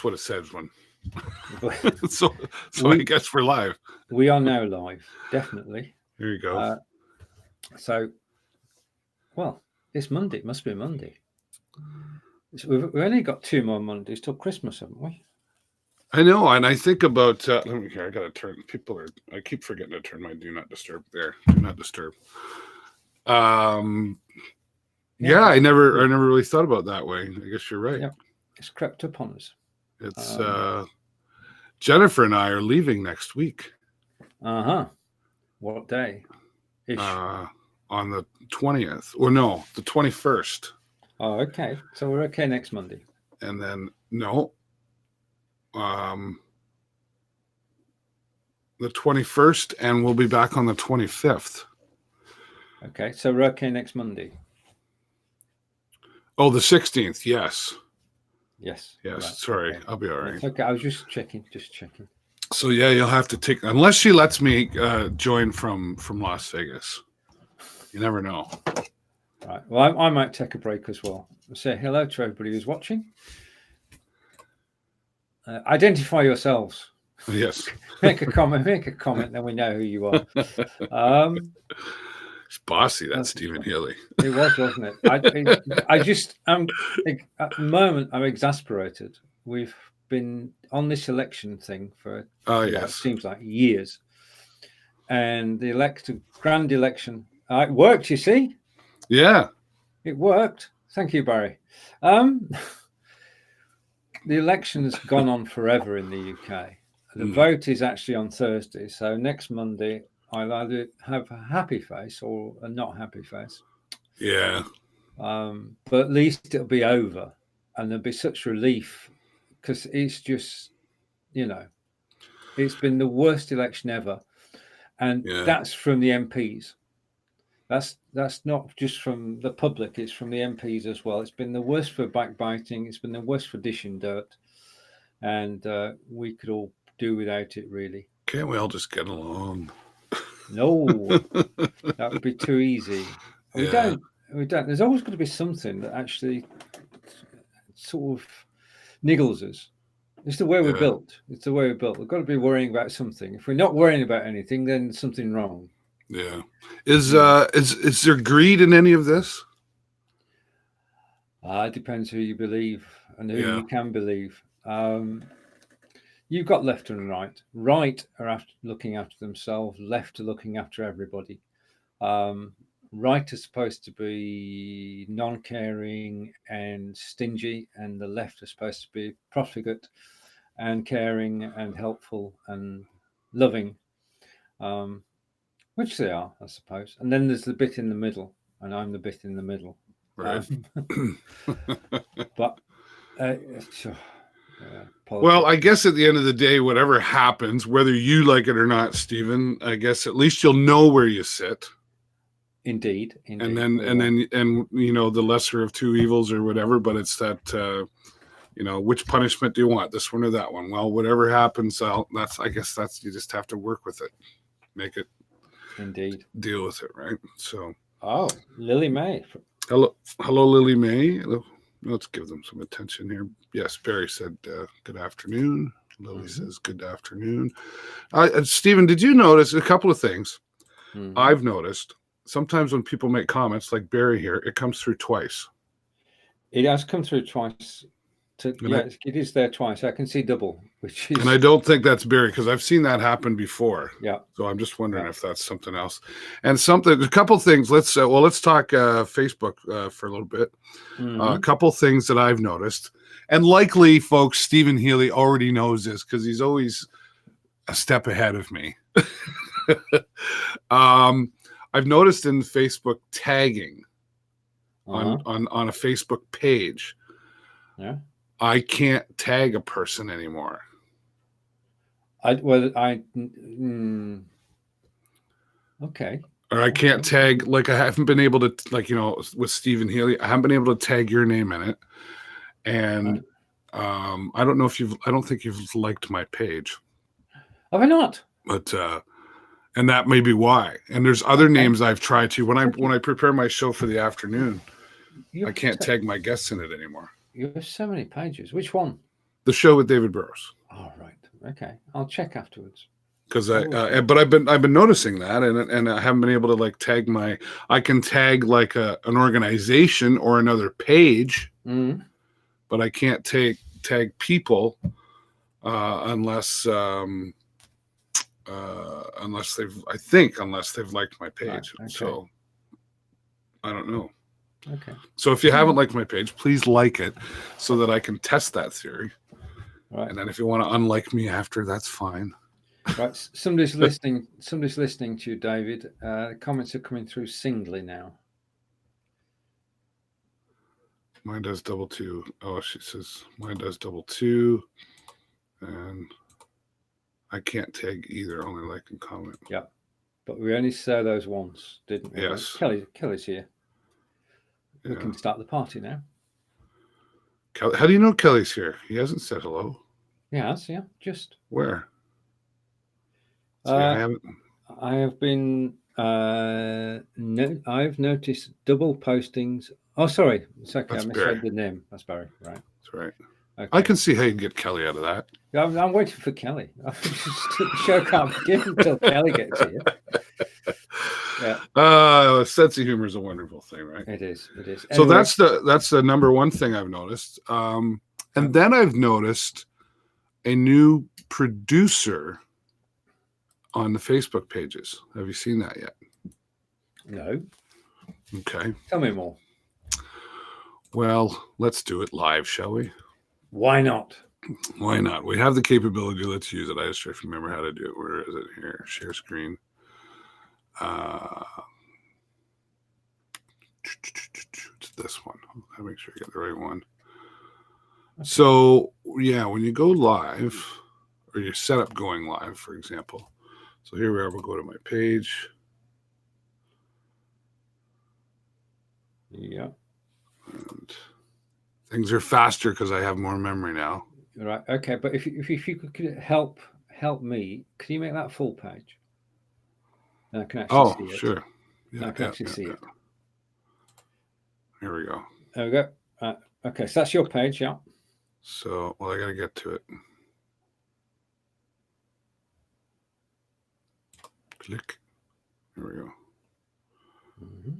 that's what it says when. so I guess we're live. We are now live, definitely. There you go. It's Monday. It must be Monday. We've only got 2 more Mondays till Christmas, haven't we? I know, and I think about. Let me hear. I got to turn. I keep forgetting to turn my do not disturb there. Do not disturb. Yeah, I never really thought about it that way. I guess you're right. Yeah, it's crept up on us. It's Jennifer and I are leaving next week. What day? On the 20th, or no, the 21st. Oh, okay. So we're okay next Monday. And then the 21st, and we'll be back on the 25th. Okay, so we're okay next Monday. Oh, the 16th, yes. Yes. Right. Sorry, okay. I'll be all right. Okay, I was just checking. So yeah, you'll have to take, unless she lets me join from Las Vegas. You never know. Right. Well, I might take a break as well. I'll say hello to everybody who's watching. Identify yourselves. Yes. Make a comment, then we know who you are. It's bossy, that's Steven Healey. It was, wasn't it? I just at the moment I'm exasperated. We've been on this election thing for it seems like years. And the grand election, it worked, you see? Yeah. It worked. Thank you, Barry. The election has gone on forever in the UK. The vote is actually on Thursday. So next Monday, I'll either have a happy face or a not happy face. Yeah. But at least it'll be over. And there'll be such relief because it's just, it's been the worst election ever. And that's from the MPs. That's not just from the public, it's from the MPs as well. It's been the worst for backbiting, it's been the worst for dishing dirt, and we could all do without it, really. Can't we all just get along? No, that would be too easy. We don't. There's always got to be something that actually sort of niggles us. It's the way we're built. We've got to be worrying about something. If we're not worrying about anything, then there's something wrong. Yeah. Is there greed in any of this? It depends who you believe and who you can believe. You've got left and right. Right are looking after themselves. Left are looking after everybody. Right is supposed to be non-caring and stingy, and the left are supposed to be profligate and caring and helpful and loving. Which they are, I suppose. And then there's the bit in the middle, and I'm the bit in the middle. Right. Well, I guess at the end of the day, whatever happens, whether you like it or not, Stephen, I guess at least you'll know where you sit. Indeed. And then the lesser of two evils or whatever, but it's that which punishment do you want, this one or that one? Well, whatever happens, I guess you just have to work with it. Make it. Indeed. Deal with it, right? So. Oh, Lily May. Hello, Lily May. Let's give them some attention here. Yes, Barry said good afternoon. Lily says good afternoon. Stephen, did you notice a couple of things? I've noticed sometimes when people make comments like Barry here, it comes through twice. It has come through twice. It is there twice. I can see double, and I don't think that's Barry because I've seen that happen before. Yeah. So I'm just wondering if that's something else. And a couple things. Let's talk Facebook for a little bit. A couple things that I've noticed, and likely, folks, Steven Healey already knows this because he's always a step ahead of me. I've noticed in Facebook tagging on a Facebook page. Yeah. I can't tag a person anymore. Okay. Or I can't tag, like I haven't been able to, with Steven Healey, I haven't been able to tag your name in it. And I don't think you've liked my page. Have I not? But and that may be why. And there's other names I've tried to when I prepare my show for the afternoon. I can't tag my guests in it anymore. You have so many pages. Which one? The show with David Burrows. Oh, right. Okay. I'll check afterwards. Because but I've been noticing that, and I haven't been able to like tag I can tag like an organization or another page, but I can't tag people unless they've liked my page. Right, okay. So I don't know. Okay. So if you haven't liked my page, please like it so that I can test that theory. Right. And then if you want to unlike me after, that's fine. Right. Somebody's listening to you, David. Comments are coming through singly now. Mine does double two. Oh, she says mine does double two. And I can't tag either, only like and comment. Yeah. But we only saw those once, didn't we? Yes. Kelly's here. Yeah. We can start the party now. Kelly, how do you know Kelly's here? He hasn't said hello. Yes, yeah. Just where? See, I haven't. I have been. I've noticed double postings. Oh, sorry. It's okay. That's I misread the name. That's Barry. Right. That's right. Okay. I can see how you can get Kelly out of that. I'm waiting for Kelly. The show can't begin until Kelly gets here. Yeah. Sense of humor is a wonderful thing, right? It is. It is. So anyway, that's the number one thing I've noticed. And then I've noticed a new producer on the Facebook pages. Have you seen that yet? No. Okay. Tell me more. Well, let's do it live, shall we? Why not? Why not? We have the capability. Let's use it. I just try to remember how to do it. Where is it here? Share screen. It's this one. I'll make sure I get the right one. Okay. So, yeah, when you go live, or you set up going live, for example. So here we are. We'll go to my page. Yeah. And things are faster because I have more memory now. Right. Okay. But if you could help me, can you make that full page? And I can actually see it. Sure. Yeah, I can actually see it. Here we go. There we go. Okay. So that's your page. Yeah. So, well, I got to get to it. Click. Here we go. Mm-hmm.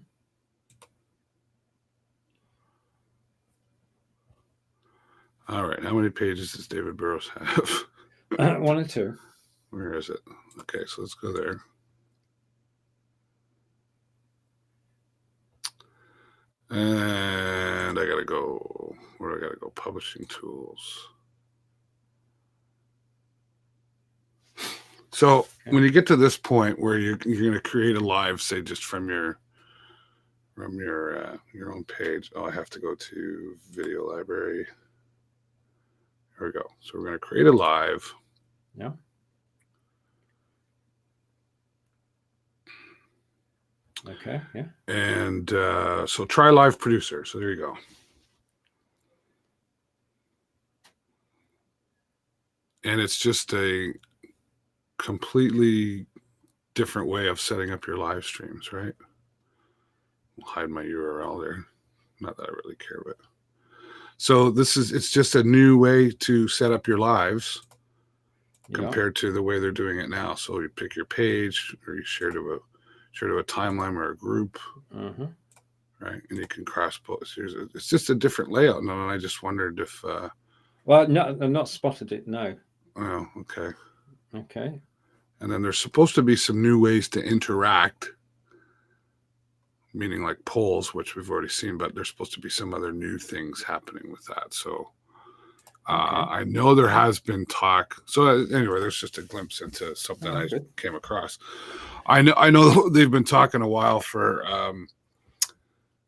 All right. How many pages does David Burrows have? 1 and 2. Where is it? Okay, so let's go there. And I got to go. Where do I got to go? Publishing tools. So when you get to this point where you're going to create a live, say just from your own page. Oh, I have to go to video library. Here we go. So we're going to create a live. Yeah. Okay. Yeah. And so try live producer. So there you go. And it's just a completely different way of setting up your live streams, right? I'll hide my URL there. Not that I really care, but so it's just a new way to set up your lives compared to the way they're doing it now. So you pick your page or you share to a timeline or a group, right? And you can cross post. It's just a different layout. And I just wondered if. Well, no, I've not spotted it. No. Oh, okay. Okay. And then there's supposed to be some new ways to interact, meaning like polls, which we've already seen, but there's supposed to be some other new things happening with that. So I know there has been talk. So anyway, there's just a glimpse into something I came across. I know they've been talking a while for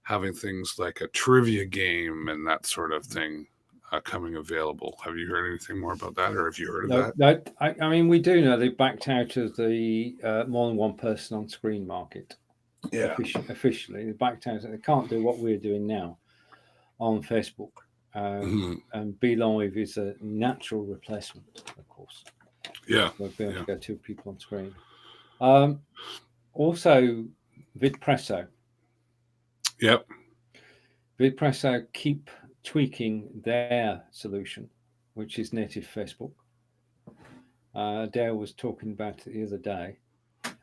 having things like a trivia game and that sort of thing coming available. Have you heard anything more about that, or have you heard of that? No, I mean, we do know they backed out of the more than one person on screen market. Yeah, officially they backed out. They can't do what we're doing now on Facebook. And Be Live is a natural replacement, of course. Yeah, we'll be able to go 2 people on screen. Also, VidPresso. Yep. VidPresso keep tweaking their solution. which is native Facebook. Dale was talking about it the other day,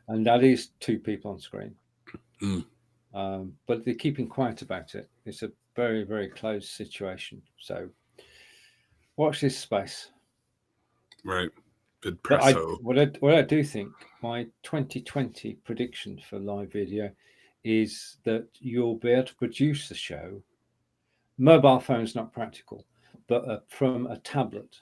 and that is 2 people on screen. But they're keeping quiet about it. It's a very, very closed situation. So watch this space. Right. Good But presso. what I do think, my 2020 prediction for live video is that you'll be able to produce the show. Mobile phone's not practical, but from a tablet,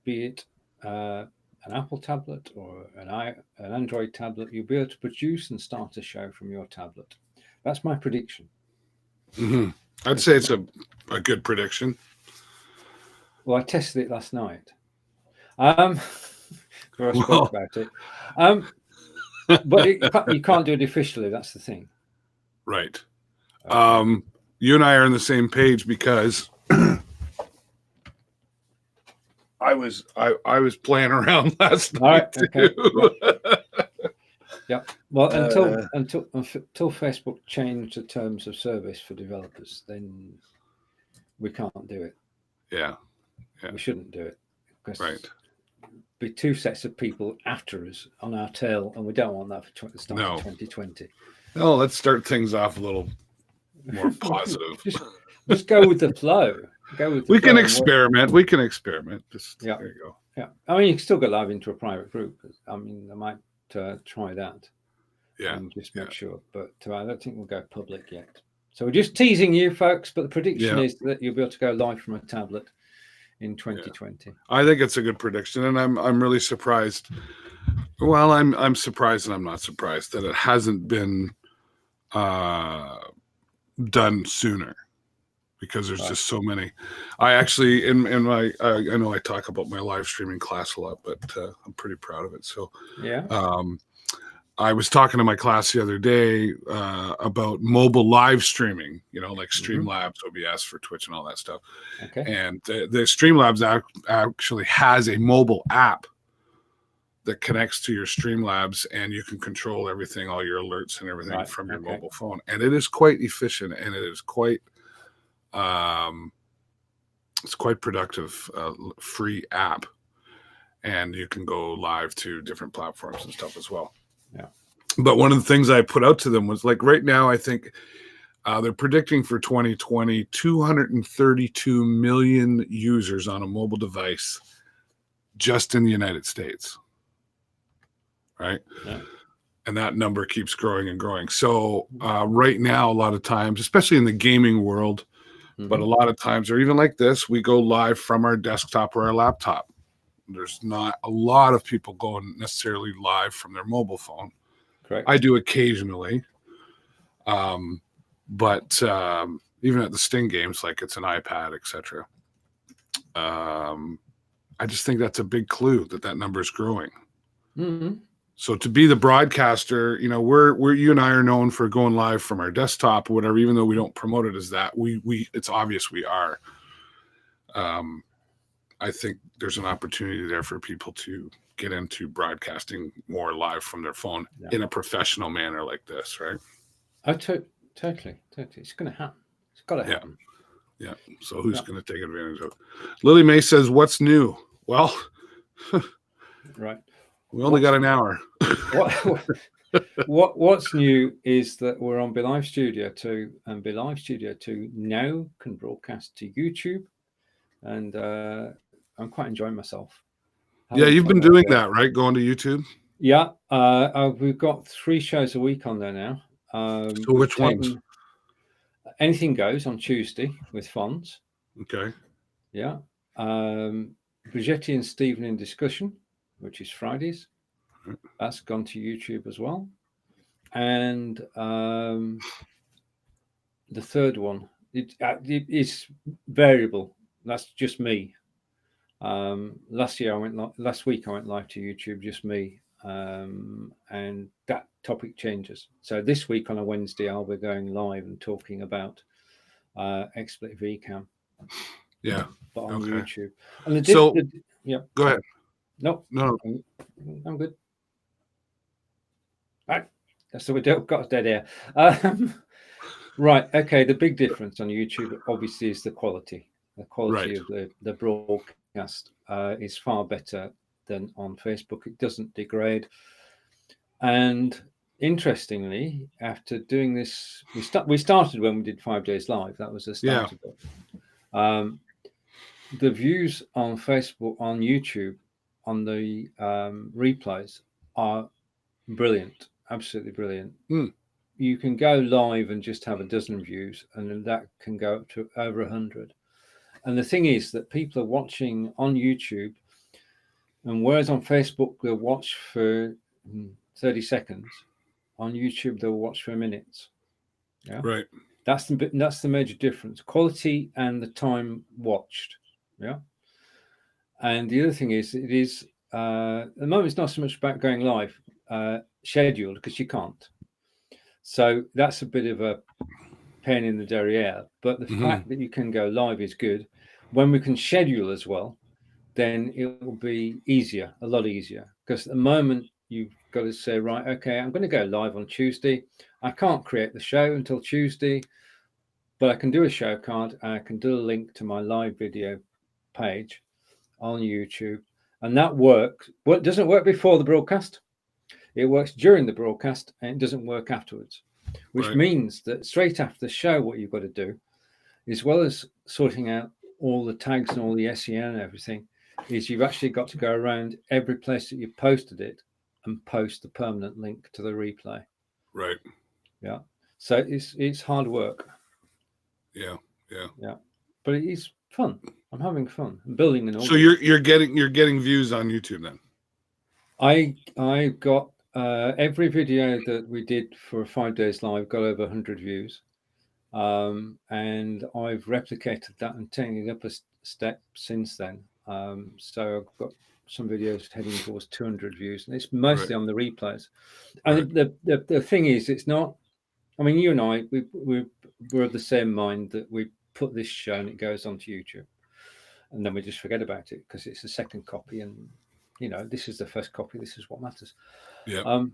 be it an Apple tablet or an Android tablet, you'll be able to produce and start a show from your tablet. That's my prediction. I'd say it's a good prediction. Well, I tested it last night. Before I spoke about it. But you can't do it officially. That's the thing. Right. You and I are on the same page because I was playing around last night too. Yeah. Well, until Facebook changed the terms of service for developers, then we can't do it. Yeah. We shouldn't do it. Right. Be 2 sets of people after us on our tail, and we don't want that for the start of 2020. No, let's start things off a little more positive. just go with the flow. We can experiment. Just yeah. There you go. Yeah. I mean, you can still go live into a private group. I mean, I might try that. Yeah. And just make sure. But I don't think we'll go public yet. So we're just teasing you, folks. But the prediction is that you'll be able to go live from a tablet in 2020. I think it's a good prediction, and I'm really surprised. Well, I'm surprised, and I'm not surprised that it hasn't been done sooner, because there's just so many. I actually in my I know I talk about my live streaming class a lot, but I'm pretty proud of it. So yeah. I was talking to my class the other day about mobile live streaming, like Streamlabs, OBS for Twitch and all that stuff. Okay. And the Streamlabs actually has a mobile app that connects to your Streamlabs, and you can control everything, all your alerts and everything from your mobile phone. And it is quite efficient, and it is quite it's quite productive, free app. And you can go live to different platforms and stuff as well. Yeah. But one of the things I put out to them was, like, right now, I think they're predicting for 2020, 232 million users on a mobile device just in the United States. Right. Yeah. And that number keeps growing and growing. So right now, a lot of times, especially in the gaming world, but a lot of times, or even like this, we go live from our desktop or our laptop. There's not a lot of people going necessarily live from their mobile phone. Correct. I do occasionally. But even at the Sting games, like it's an iPad, etc. I just think that's a big clue that number is growing. Mm-hmm. So to be the broadcaster, we're you and I are known for going live from our desktop or whatever, even though we don't promote it as that. We it's obvious we are. I think there's an opportunity there for people to get into broadcasting more live from their phone in a professional manner like this, right? Oh, totally. It's going to happen. It's got to happen. Yeah. So who's going to take advantage of it? Lily May says, "What's new?" Well, right. We only got an hour. What's new is that we're on Be Live Studio 2, and Be Live Studio 2 now can broadcast to YouTube, and I'm quite enjoying myself. Yeah, you've been doing that, right? Going to YouTube? Yeah, we've got 3 shows a week on there now. So which ones? Anything Goes on Tuesday with Fonz. Okay. Yeah. Brigetti and Stephen in Discussion, which is Fridays. That's gone to YouTube as well. And the third one, it's variable. That's just me. Last week I went live to YouTube, just me. And that topic changes. So this week on a Wednesday, I'll be going live and talking about XSplit VCam. Yeah. But on YouTube. And yeah. Go ahead. No. I'm good. Right. So we don't got dead air. Right. Okay. The big difference on YouTube, obviously, is the quality. The quality Right. of the broadcast is far better than on Facebook. It doesn't degrade. And interestingly, after doing this, we started when we did 5 days live. That was the start of it. The views on Facebook, on YouTube, on the replays are brilliant, absolutely brilliant. You can go live and just have a dozen views, and then that can go up to over 100. And the thing is that people are watching on YouTube, and whereas on Facebook they'll watch for 30 seconds, on YouTube they'll watch for minutes. Yeah, Right. That's the major difference: quality and the time watched. Yeah. And the other thing is, it is at the moment it's not so much about going live scheduled, because you can't. So that's a bit of a pain in the derriere. But the fact that you can go live is good. When we can schedule as well, then it will be easier, a lot easier. Because at the moment you've got to say, right, okay, I'm going to go live on Tuesday. I can't create the show until Tuesday, but I can do a show card and I can do a link to my live video page on YouTube, and that works. Well, it doesn't work before the broadcast. It works during the broadcast, and it doesn't work afterwards, which means that straight after the show, what you've got to do, as well as sorting out all the tags and all the SEO and everything, is you've actually got to go around every place that you posted it and post the permanent link to the replay. Right. Yeah. So it's hard work. Yeah. But it is fun. I'm having fun. I'm building an audience. So you're getting views on YouTube then? I got every video that we did for 5 days live got over 100 views, and I've replicated that and taken it up a step since then. So I've got some videos heading towards 200 views, and it's mostly on the replays. And the thing is, it's not. I mean, you and I, we're of the same mind that we put this show and it goes onto YouTube, and then we just forget about it because it's a second copy, and this is the first copy. This is what matters. Yeah.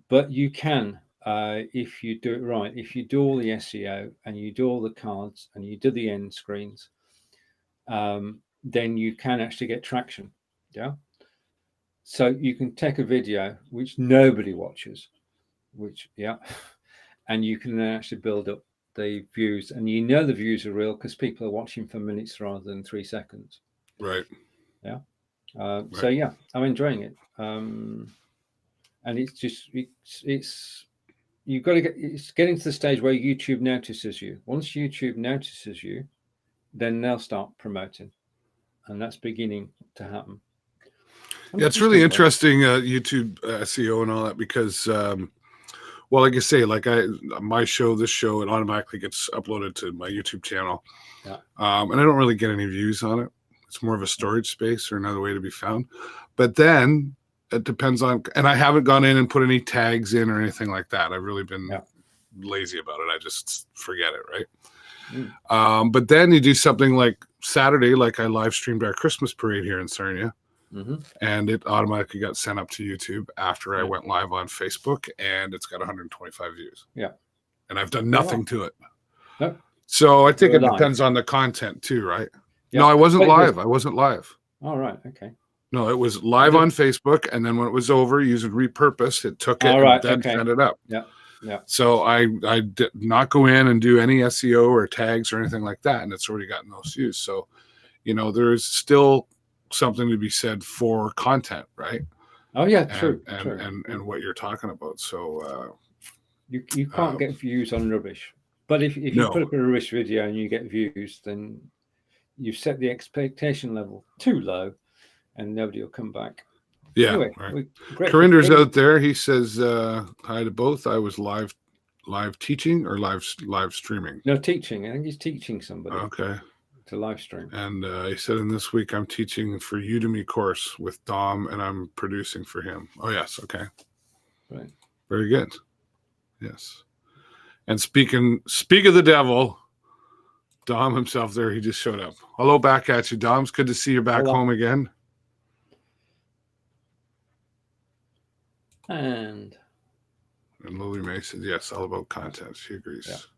But you can, if you do it right, if you do all the SEO and you do all the cards and you do the end screens, then you can actually get traction. Yeah. So you can take a video which nobody watches, and you can then actually build up the views, and the views are real because people are watching for minutes rather than 3 seconds. Right. Yeah. So yeah, I'm enjoying it. And it's just you've got to it's getting to the stage where YouTube notices you. Once YouTube notices you, then they'll start promoting, and that's beginning to happen. Yeah, it's really interesting, YouTube SEO and all that, because well, like I say, this show, it automatically gets uploaded to my YouTube channel. Yeah. And I don't really get any views on it. It's more of a storage space or another way to be found. But then it depends on, and I haven't gone in and put any tags in or anything like that. I've really been lazy about it. I just forget it, right? But then you do something like Saturday, like I live streamed our Christmas parade here in Sarnia. And it automatically got sent up to YouTube after I went live on Facebook, and it's got 125 views. Yeah. And I've done nothing to it. No. So I think it depends on the content too, right? Yeah. No, I wasn't live. I wasn't live. All right. Okay. No, it was live on Facebook, and then when it was over, using repurposed, it took it and then sent it up. Yeah. Yeah. So I did not go in and do any SEO or tags or anything like that, and it's already gotten those views. So, there's still something to be said for content, right? Oh yeah, true. And what you're talking about. So you can't get views on rubbish, but if you put up a rubbish video and you get views, then you've set the expectation level too low, and nobody will come back. Yeah. Anyway, right. Corinder's out there. He says hi to both. I was live teaching or live streaming. No, teaching. I think he's teaching somebody. Okay. To live stream. And he said, in this week I'm teaching for Udemy course with Dom, and I'm producing for him. Oh yes, okay. Right. Very good. Yes. And speak of the devil, Dom himself there, he just showed up. Hello back at you, Dom. It's good to see you back home again. And Lily May said, yes, all about content. She agrees.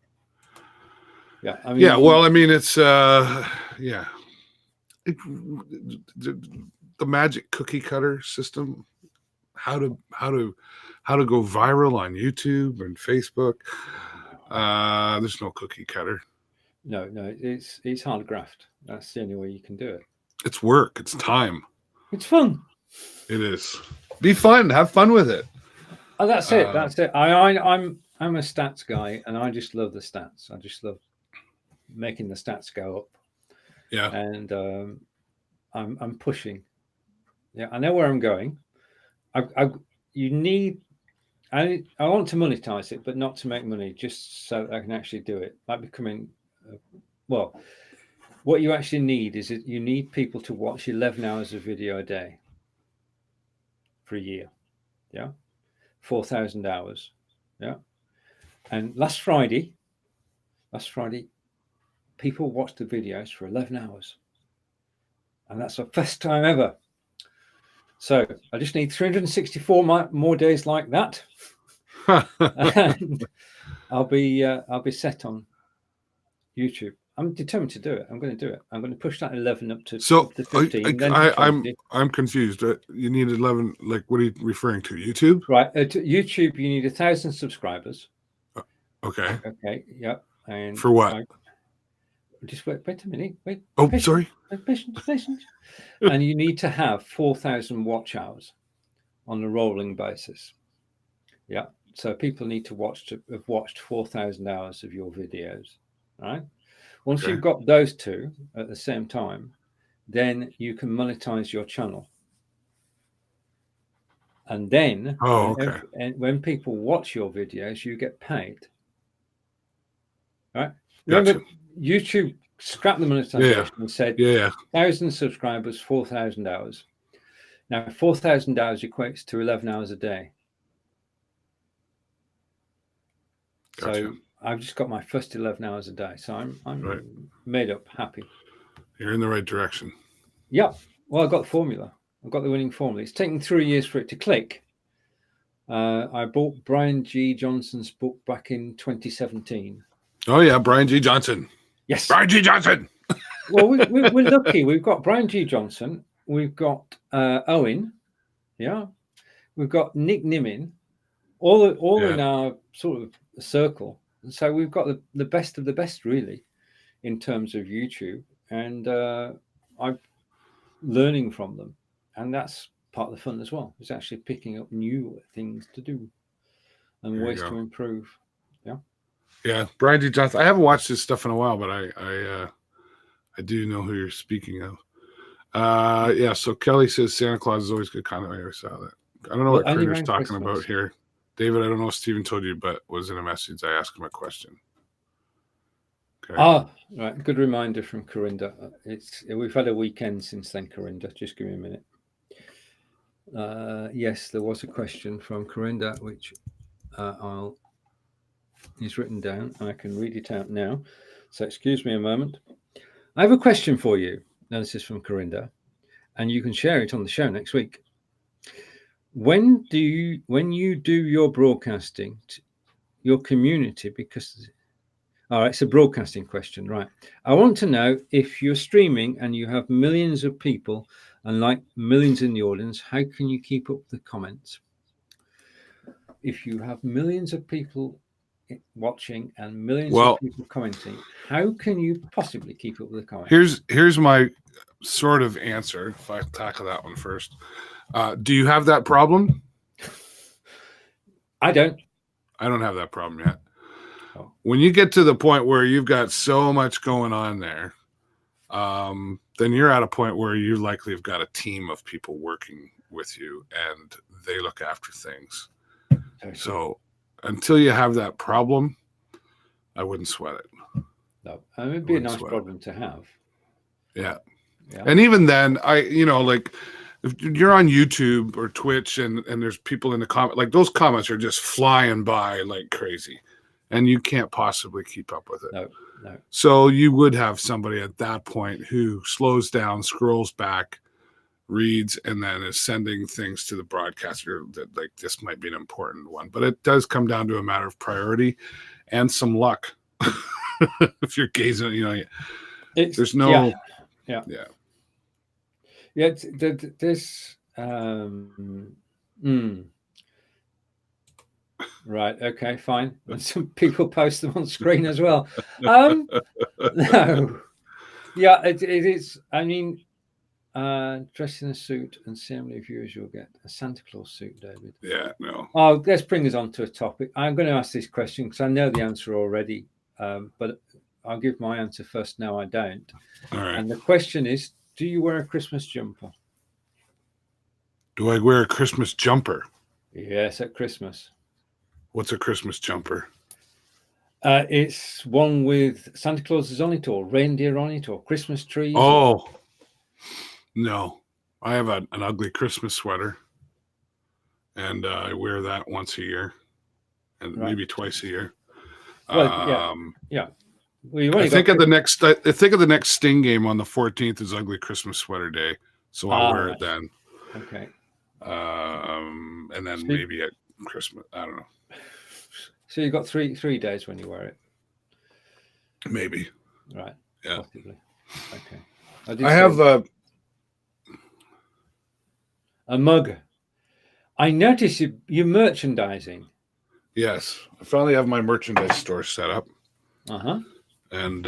Yeah, I mean, Yeah, well, I mean, it's yeah. The magic cookie cutter system, how to go viral on YouTube and Facebook. There's no cookie cutter. no, it's hard graft. That's the only way you can do it. It's work. It's time. It's fun. It is. Be fun. Have fun with it. Oh, that's it. That's it. I'm a stats guy, and I just love the stats. I just love making the stats go up. Yeah. And I'm pushing. Yeah, I know where I'm going. You need. I want to monetize it, but not to make money, just so I can actually do it. Like becoming, well, what you actually need is you need people to watch 11 hours of video a day for a year. Yeah, 4,000 hours. Yeah, and last Friday, people watched the videos for 11 hours, and that's the first time ever. So I just need 364 more days like that, and I'll be set on YouTube. I'm determined to do it. I'm going to do it. I'm going to push that 11 up to 15. I'm confused. You need 11. Like, what are you referring to? YouTube? Right. To YouTube, you need 1,000 subscribers. Okay. Okay. Yep. And for what? Just wait a minute. Wait. Oh, sorry. Patience. And you need to have 4,000 watch hours on a rolling basis. Yeah. So people need to have watched 4,000 hours of your videos. Right. Once you've got those two at the same time, then you can monetize your channel. And then when people watch your videos, you get paid. Right? Remember, YouTube scrapped the monetization and said 1,000 subscribers, 4,000 hours. Now, 4,000 hours equates to 11 hours a day. Gotcha. So I've just got my first 11 hours a day. So I'm made up, happy. You're in the right direction. Yeah. Well, I've got the formula. I've got the winning formula. It's taken 3 years for it to click. I bought Brian G. Johnson's book back in 2017. Oh, yeah. Brian G. Johnson. Yes. Brian G. Johnson. Well, we're lucky. We've got Brian G. Johnson. We've got Owen. Yeah. We've got Nick Nimin. All in our sort of circle. So we've got the best of the best, really, in terms of YouTube. And I'm learning from them. And that's part of the fun as well. It's actually picking up new things to do and ways to improve. Yeah. Yeah. Brian D. Johnson. I haven't watched his stuff in a while, but I do know who you're speaking of. Yeah. So Kelly says Santa Claus is always good content. I saw that. I don't know what Critter's talking about here. David, I don't know if Stephen told you, but was in a message. I asked him a question. Okay. Right. Good reminder from Corinda. We've had a weekend since then, Corinda. Just give me a minute. Yes, there was a question from Corinda, which is written down, and I can read it out now. So excuse me a moment. I have a question for you. Now, this is from Corinda, and you can share it on the show next week. When you do your broadcasting to your community, because it's a broadcasting question, right? I want to know if you're streaming and you have millions of people and like millions in the audience, how can you keep up the comments? If you have millions of people watching and millions of people commenting, how can you possibly keep up with the comments? Here's my sort of answer. If I tackle that one first. Do you have that problem? I don't have that problem yet. When you get to the point where you've got so much going on there, then you're at a point where you likely have got a team of people working with you and they look after things. Okay. So until you have that problem, I wouldn't sweat it. No, I mean, it'd be a nice problem to have. Yeah. And even then, if you're on YouTube or Twitch and there's people in the comment, like those comments are just flying by like crazy and you can't possibly keep up with it. No. So you would have somebody at that point who slows down, scrolls back, reads, and then is sending things to the broadcaster that like this might be an important one. But it does come down to a matter of priority and some luck. if you're gazing, It's, there's no, yeah. There's right. Okay, fine. And some people post them on screen as well. No. Yeah, it is. I mean, dressed in a suit and see how many viewers you'll get. A Santa Claus suit, David. Yeah, no. Oh, let's bring us on to a topic. I'm going to ask this question because I know the answer already, but I'll give my answer first. No, I don't. All right. And the question is, do you wear a Christmas jumper? Do I wear a Christmas jumper? Yes, at Christmas. What's a Christmas jumper? It's one with Santa Clauses on it, or reindeer on it, or Christmas trees. Oh, no. I have an ugly Christmas sweater, and I wear that once a year, and maybe twice a year. Well, yeah. Well, I think of the next Sting game on the 14th is Ugly Christmas Sweater Day, so I'll wear it then. Okay. And then maybe at Christmas, I don't know. So you've got three days when you wear it. Maybe. Right. Yeah. Possibly. Okay. I have a mug. I noticed you're merchandising. Yes, I finally have my merchandise store set up. And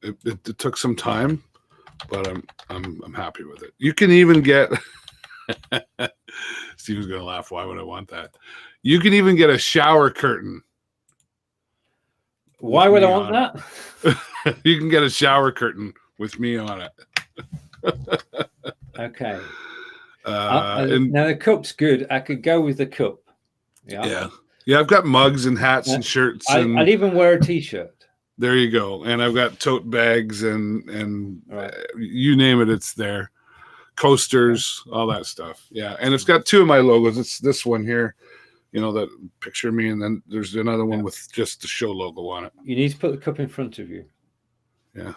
it took some time, but I'm happy with it. You can even get. Steven's gonna laugh. Why would I want that? You can even get a shower curtain. Why would I want that? You can get a shower curtain with me on it. Okay. And now the cup's good. I could go with the cup. Yeah. I've got mugs and hats and shirts. I'd even wear a T-shirt. There you go. And I've got tote bags and you name it, it's there. Coasters, all that stuff. Yeah. And it's got two of my logos. It's this one here, that picture of me. And then there's another one with just the show logo on it. You need to put the cup in front of you. Yeah.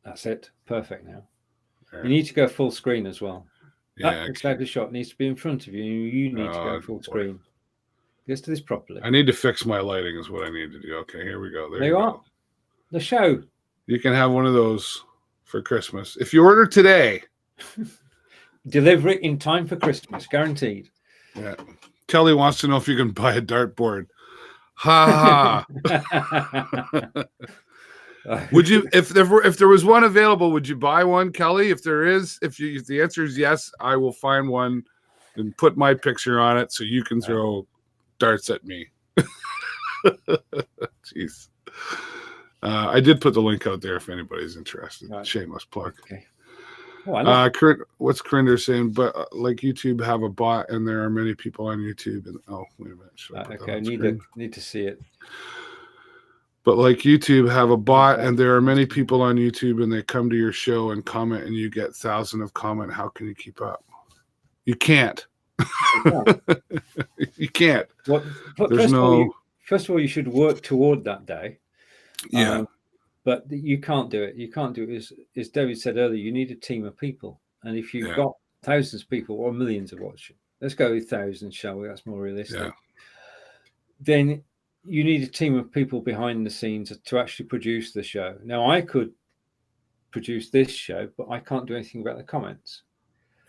That's it. Perfect now. There. You need to go full screen as well. Yeah. That type of shot needs to be in front of you. You need to go full screen. Let's do this properly. I need to fix my lighting is what I need to do. Okay, here we go. There you are. go. The show. You can have one of those for Christmas. If you order today. Deliver it in time for Christmas, guaranteed. Yeah. Kelly wants to know if you can buy a dartboard. Ha ha. Would you, if there was one available, would you buy one, Kelly? If there is, if the answer is yes, I will find one and put my picture on it so you can throw darts at me. Jeez. I did put the link out there if anybody's interested. Right. Shameless plug. Okay. What's Crinder saying? But like YouTube have a bot, and there are many people on YouTube. And wait a minute. Okay, need to see it. But like YouTube have a bot, and there are many people on YouTube, and they come to your show and comment, and you get thousands of comment. How can you keep up? You can't. You can't. First of all, you should work toward that day. Yeah. But you can't do it. You can't do it. As David said earlier, you need a team of people. And if you've got thousands of people or millions of watching, let's go with thousands, shall we? That's more realistic. Yeah. Then you need a team of people behind the scenes to actually produce the show. Now, I could produce this show, but I can't do anything about the comments.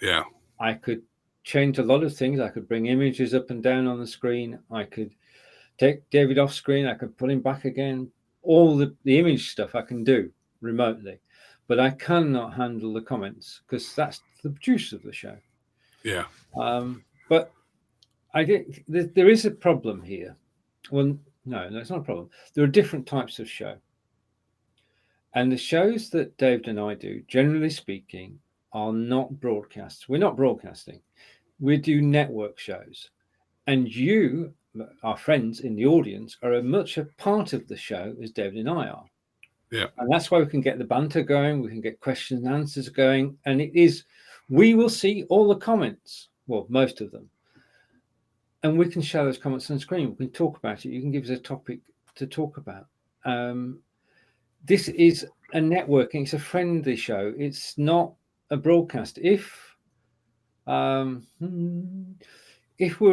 Yeah. I could change a lot of things. I could bring images up and down on the screen. I could take David off screen. I could put him back again. All the image stuff I can do remotely, but I cannot handle the comments because that's the producer of the show. Yeah. But I think there is a problem here. Well, no, it's not a problem. There are different types of show. And the shows that David and I do, generally speaking, are not broadcasts. We're not broadcasting. We do network shows. And you, our friends in the audience, are as much a part of the show as David and I are. Yeah. And that's why we can get the banter going. We can get questions and answers going. And we will see all the comments. Well, most of them. And we can show those comments on the screen. We can talk about it. You can give us a topic to talk about. This is a networking. It's a friendly show. It's not a broadcast. If we're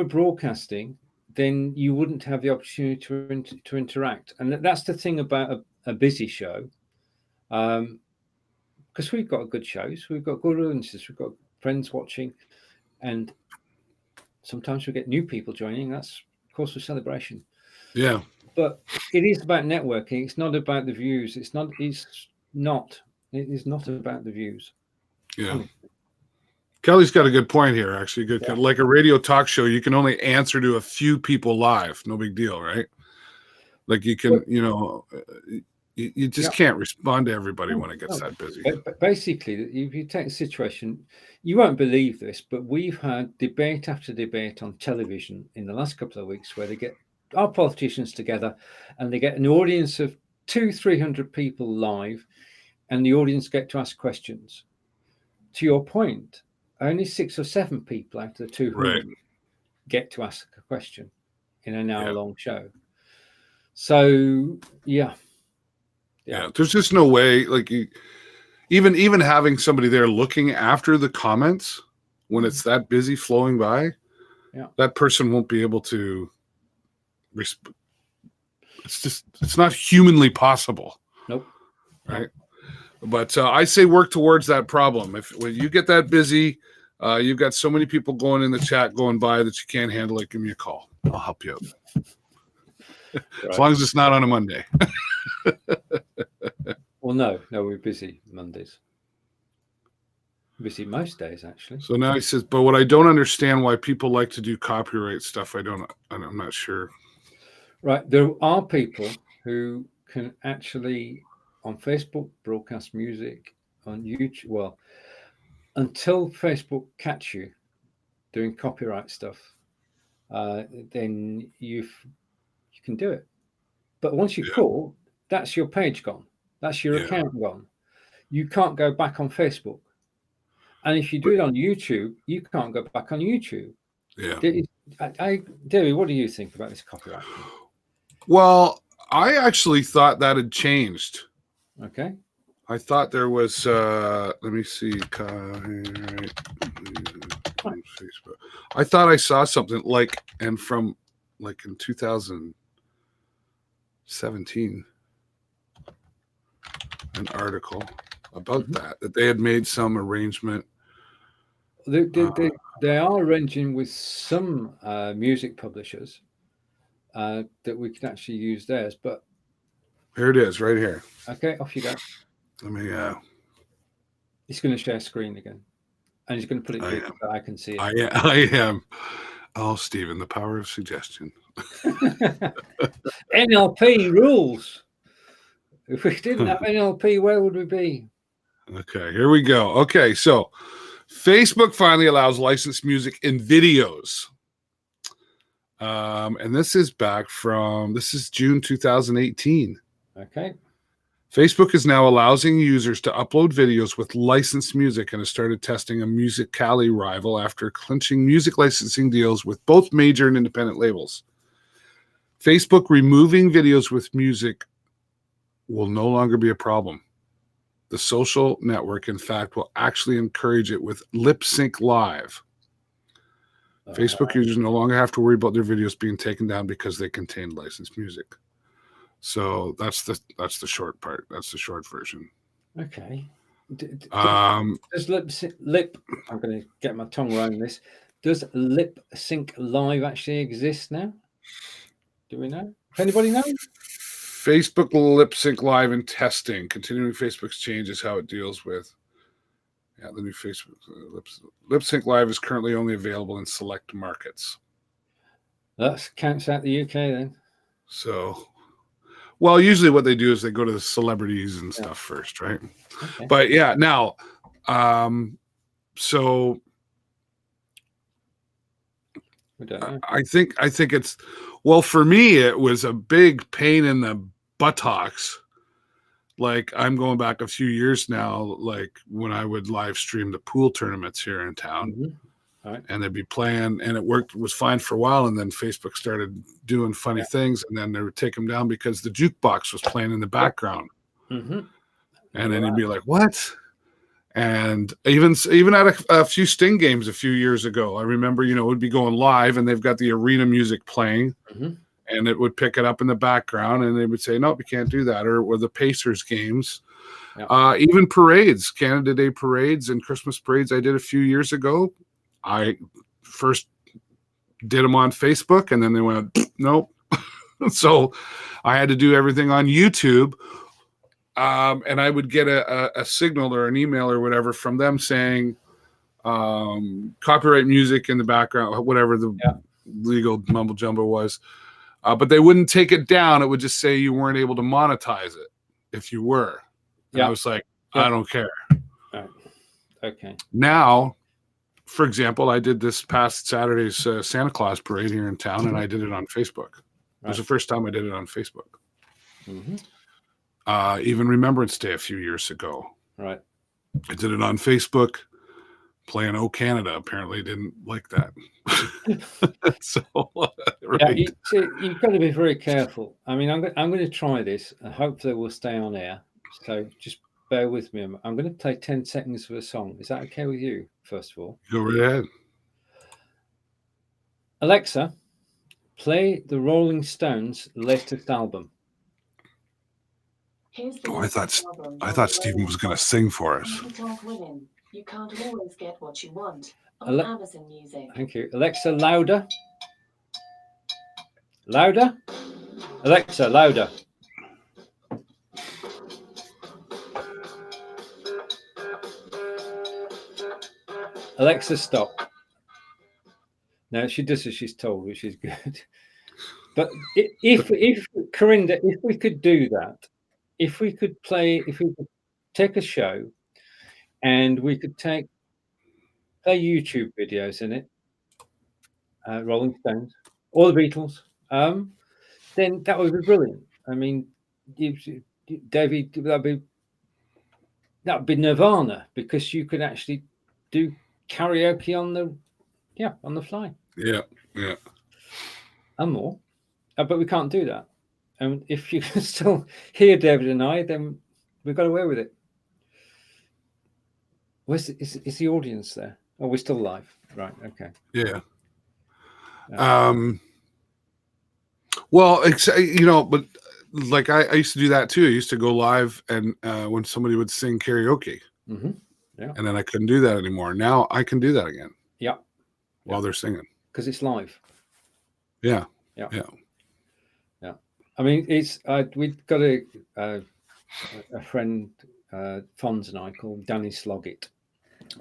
broadcasting, then you wouldn't have the opportunity to interact. And that's the thing about a busy show, because we've got good shows, we've got good audiences, we've got friends watching, and sometimes we get new people joining. That's cause for celebration. Yeah. But it is about networking. It's not about the views. It is not about the views. Yeah. Kelly's got a good point here, actually. Good. Yeah. Like a radio talk show, you can only answer to a few people live. No big deal, right? Like you can, you just can't respond to everybody when it gets that busy. But basically, if you take the situation, you won't believe this, but we've had debate after debate on television in the last couple of weeks where they get our politicians together and they get an audience of 200-300 people live, and the audience get to ask questions. To your point, only 6 or 7 people out of the 200 get to ask a question in an hour-long show. So, yeah, there's just no way. Like, even having somebody there looking after the comments when it's that busy flowing by, that person won't be able to. It's not humanly possible. Nope. Right. But I say work towards that problem. When you get that busy, you've got so many people going in the chat going by that you can't handle it, give me a call. I'll help you out. As long as it's not on a Monday. Well, no, we're busy Mondays. Busy most days, actually. So now he says, but what I don't understand why people like to do copyright stuff, I'm not sure. Right. There are people who can actually on Facebook broadcast music, on YouTube. Well, until Facebook catch you doing copyright stuff, then you can do it. But once you're caught, that's your page gone. That's your account gone. You can't go back on Facebook. And if you do it on YouTube, you can't go back on YouTube. Yeah. David, what do you think about this copyright thing? Well, I actually thought that had changed. Okay. I thought there was, let me see. I thought I saw something in 2017, an article about that they had made some arrangement. They are arranging with some music publishers that we can actually use theirs, but here it is, right here. Okay, off you go. Let me. He's going to share screen again, and he's going to put it big so I can see it. I am. Oh, Stephen, the power of suggestion. NLP rules. If we didn't have NLP, where would we be? Okay, here we go. Okay, so Facebook finally allows licensed music in videos. And this is June 2018. Okay. Facebook is now allowing users to upload videos with licensed music and has started testing a Musical.ly rival after clinching music licensing deals with both major and independent labels. Facebook removing videos with music will no longer be a problem. The social network, in fact, will actually encourage it with Lip Sync Live. Facebook users no longer have to worry about their videos being taken down because they contain licensed music. So that's the short part. That's the short version. Okay. Does lip? I'm going to get my tongue around this. Does Lip Sync Live actually exist now? Do we know? Does anybody know? Facebook Lip Sync Live in testing. Continuing Facebook's changes how it deals with. Yeah, the new Facebook Lip Sync Live is currently only available in select markets. That counts out the UK then. So, well, usually what they do is they go to the celebrities and stuff first, right? Okay. But yeah, now, so we don't know. I think it's, well, for me, it was a big pain in the buttocks. Like, I'm going back a few years now, like when I would live stream the pool tournaments here in town. Mm-hmm. Right. And they'd be playing, and it was fine for a while, and then Facebook started doing funny things, and then they would take them down because the jukebox was playing in the background. Mm-hmm. And then you'd be like, what? And even at a few Sting games a few years ago, I remember, it would be going live and they've got the arena music playing, and it would pick it up in the background, and they would say, nope, you can't do that. Or the Pacers games, even parades, Canada Day parades and Christmas parades I did a few years ago. I first did them on Facebook, and then they went, nope. So I had to do everything on YouTube. And I would get a signal or an email or whatever from them saying copyright music in the background, whatever the legal mumble jumbo was. But they wouldn't take it down. It would just say you weren't able to monetize it if you were. And I was like, I don't care. Right. Okay. Now, for example, I did this past Saturday's Santa Claus parade here in town, and I did it on Facebook. It was the first time I did it on Facebook. Even Remembrance Day a few years ago. Right. I did it on Facebook. Playing "Oh Canada" apparently didn't like that. So, right. You've got to be very careful. I mean, I'm going to try this, and hopefully we'll stay on air. So just bear with me. I'm going to play 10 seconds of a song. Is that okay with you, first of all? Go right ahead. Alexa, play the Rolling Stones' latest album. I thought Stephen was going to sing for us. You can't always get what you want on Amazon Music. Thank you. Alexa, louder. Louder. Alexa, louder. Alexa, stop. Now she does as she's told, which is good. But if Corinda, if we could do that, if we could take a show and we could play YouTube videos in it, Rolling Stones or the Beatles, then that would be brilliant. I mean, David, that would be Nirvana, because you could actually do karaoke on the fly. Yeah. And more. But we can't do that. And if you can still hear David and I, then we've got away with it. Is the audience there? Oh, we're still live. Right. Okay. Yeah. Well, but like I used to do that too. I used to go live, and when somebody would sing karaoke, and then I couldn't do that anymore. Now I can do that again. Yeah. While they're singing, because it's live. Yeah. I mean, we've got a friend, Fonz and I, called Danny Sloggett,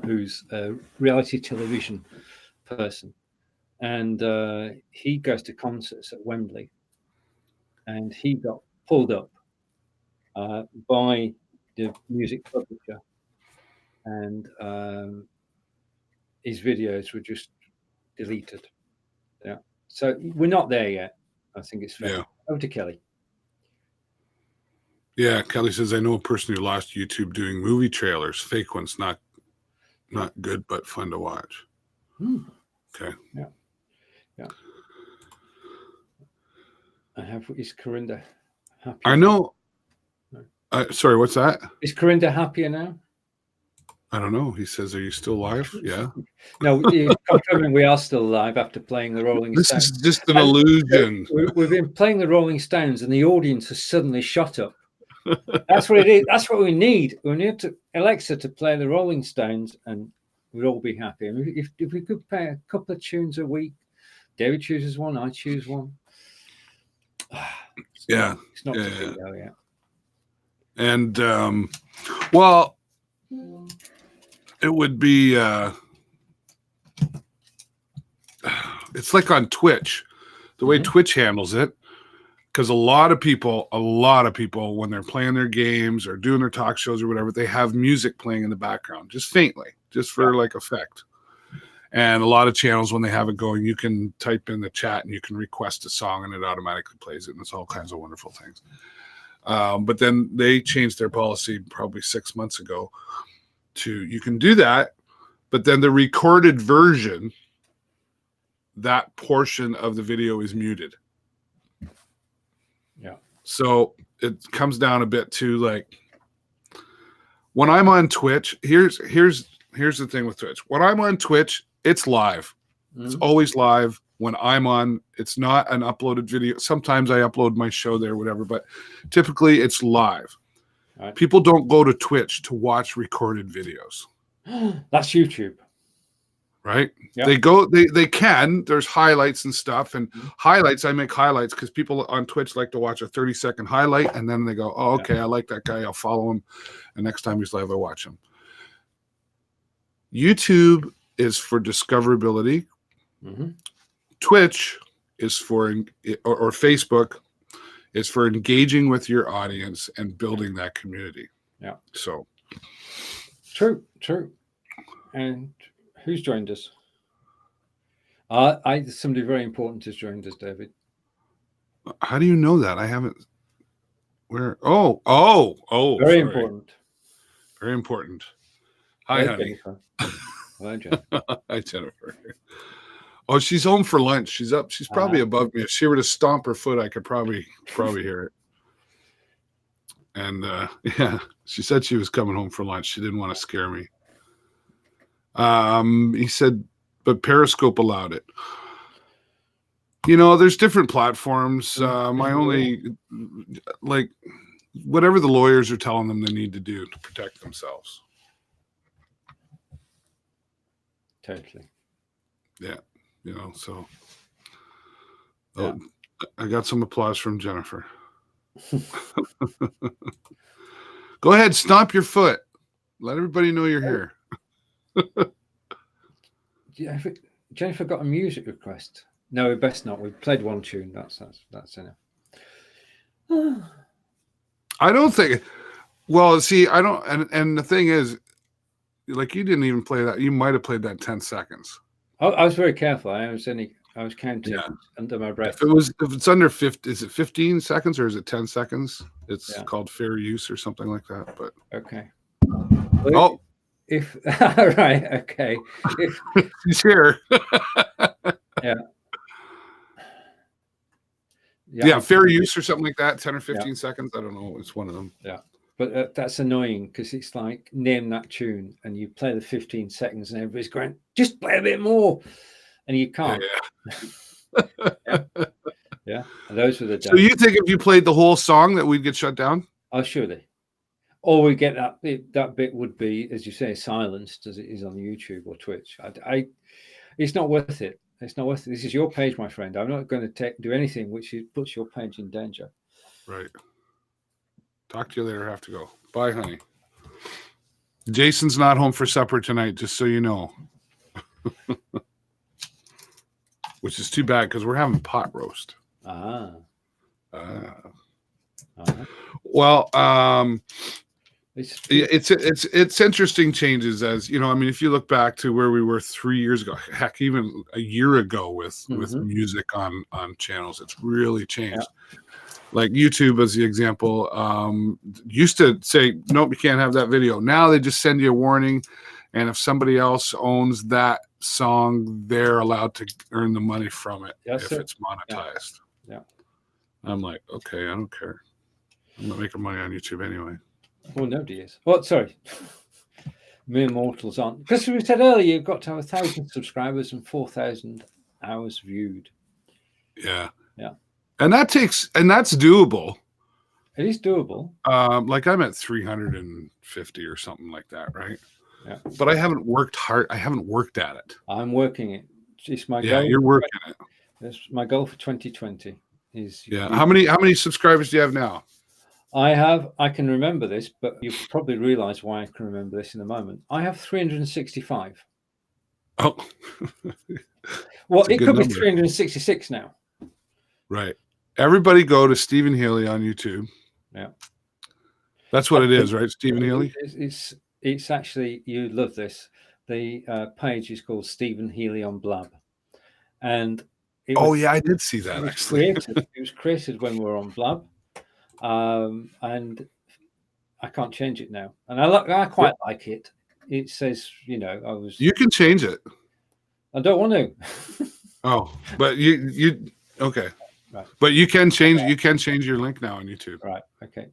who's a reality television person, and he goes to concerts at Wembley, and he got pulled up by the music publisher, and his videos were just deleted. Yeah, so we're not there yet. I think it's fair. Yeah. Over to Kelly. Yeah, Kelly says, I know a person who lost YouTube doing movie trailers, fake ones, not good, but fun to watch. Okay. Yeah. Is Corinda happy? I know. Sorry, what's that? Is Corinda happier now? I don't know. He says, are you still live? Yeah. No, confirming we are still live after playing the Rolling Stones. This is just an illusion. We've been playing the Rolling Stones, and the audience has suddenly shot up. That's what it is. That's what we need. We need Alexa to play the Rolling Stones, and we'd all be happy. I mean, if we could play a couple of tunes a week, David chooses one, I choose one. It's not yet. And well, it would be it's like on Twitch, the way Twitch handles it, because a lot of people when they're playing their games or doing their talk shows or whatever, they have music playing in the background, just faintly, just for like effect. And a lot of channels, when they have it going, you can type in the chat and you can request a song and it automatically plays it, and it's all kinds of wonderful things. But then they changed their policy probably 6 months ago to, you can do that, but then the recorded version, that portion of the video is muted. Yeah. So it comes down a bit to like, when I'm on Twitch, here's the thing with Twitch. When I'm on Twitch, it's live. It's always live. When I'm on, it's not an uploaded video. Sometimes I upload my show there, whatever, but typically it's live. Right. People don't go to Twitch to watch recorded videos. That's YouTube. Right? Yeah. They can. There's highlights and stuff. And highlights, I make highlights because people on Twitch like to watch a 30-second highlight and then they go, oh, okay, I like that guy. I'll follow him. And next time he's live, I watch him. YouTube is for discoverability. Twitch is for, or Facebook is for engaging with your audience and building that community. Yeah. So. True. And who's joined us? Somebody very important has joined us, David. How do you know that? I haven't. Where? Oh. Very important. Very important. Hi, honey. Jennifer. Hello, Jennifer. Hi, Jennifer. Oh, she's home for lunch. She's up. She's probably above me. If she were to stomp her foot, I could probably hear it. And yeah, she said she was coming home for lunch. She didn't want to scare me. He said, but Periscope allowed it. You know, there's different platforms. My only, like, whatever the lawyers are telling them they need to do to protect themselves. Totally. Yeah. You know, so I got some applause from Jennifer. Go ahead, stomp your foot. Let everybody know you're here. Jennifer got a music request. No, we best not. We've played one tune. That's enough. I don't think. Well, see, I don't. And the thing is, like, you didn't even play that. You might have played that 10 seconds. I was very careful. I was counting under my breath. If it's under 50, is it 15 seconds or is it 10 seconds? It's called fair use or something like that. But okay. Oh, if right, okay. If he's here. Yeah, fair use or something like that. 10 or 15 seconds. I don't know. It's one of them. Yeah. But that's annoying because it's like, name that tune and you play the 15 seconds and everybody's going, just play a bit more. And you can't. Yeah. And those were the days. So you think if you played the whole song that we'd get shut down? Oh, surely. Or we get that bit would be, as you say, silenced as it is on YouTube or Twitch. It's not worth it. It's not worth it. This is your page, my friend. I'm not going to do anything which puts your page in danger. Right. Talk to you later. I have to go. Bye, honey. Jason's not home for supper tonight, just so you know. Which is too bad because we're having pot roast. Well, it's interesting changes, as you know. I mean, if you look back to where we were 3 years ago, heck, even a year ago with music on channels, it's really changed. Yeah. Like YouTube, as the example, used to say, nope, you can't have that video. Now they just send you a warning. And if somebody else owns that song, they're allowed to earn the money from it if it's monetized. Yeah. I'm like, okay, I don't care. I'm not making money on YouTube anyway. Well, nobody is. Well, sorry. Mere mortals aren't. Because we said earlier, you've got to have 1,000 subscribers and 4,000 hours viewed. Yeah. Yeah. And that's doable. It is doable. Like I'm at 350 or something like that, right? Yeah. But I haven't worked hard. I haven't worked at it. I'm working it. It's my goal. Yeah, you're working it. That's my goal for 2020. How many subscribers do you have now? I can remember this, but you probably realize why I can remember this in a moment. I have 365. Oh. Well, it could be 366 now. Right. Everybody go to Steven Healey on YouTube. Yeah. That's what it is, right? Steven Healey? It's actually, you love this. The page is called Steven Healey on Blab. And I did see that, actually. It was created when we were on Blab. And I can't change it now. And I quite like it. It says, you can change it. I don't want to. Oh, but you okay. Right. But you can change your link now on YouTube. Right. Okay.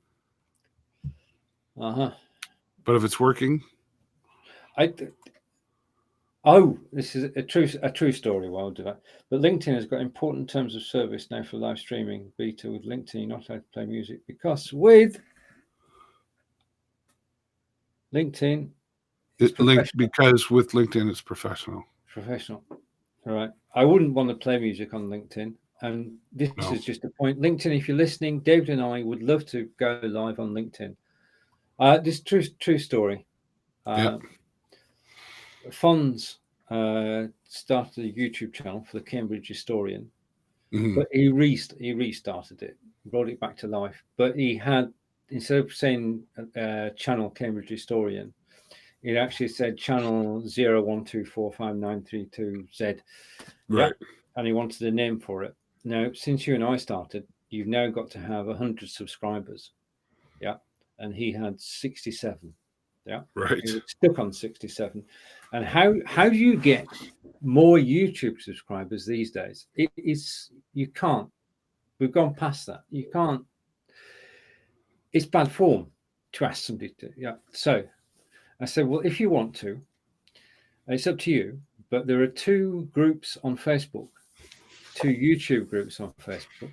But But if it's working, This is a true story. Well, I'll do that. But LinkedIn has got important terms of service now for live streaming beta with LinkedIn. You're not allowed to play music because with LinkedIn, with LinkedIn it's professional. Professional. All right. I wouldn't want to play music on LinkedIn. And this is just a point. LinkedIn, if you're listening, David and I would love to go live on LinkedIn. This is true story. Fonz started a YouTube channel for the Cambridge Historian, but he restarted it, brought it back to life. But he had, instead of saying channel Cambridge Historian, it actually said channel 01245932Z. Right. And he wanted a name for it. Now, since you and I started, you've now got to have 100 subscribers. Yeah. And he had 67. Yeah. Right. He was stuck on 67. And how do you get more YouTube subscribers these days? You can't. We've gone past that. You can't. It's bad form to ask somebody to. Yeah. So I said, well, if you want to, it's up to you. But there are 2 groups on Facebook, 2 YouTube groups on Facebook.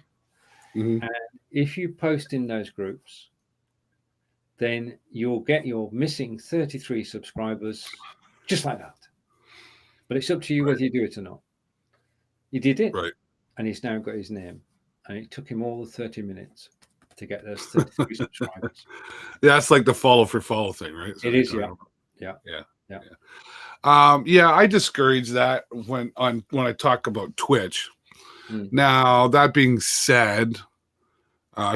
And if you post in those groups, then you'll get your missing 33 subscribers just like that. But it's up to you whether you do it or not. He did it. Right. And he's now got his name. And it took him all the 30 minutes to get those 33 subscribers. Yeah, it's like the follow for follow thing, right? So it is, yeah. I discourage that when I talk about Twitch. Now, that being said,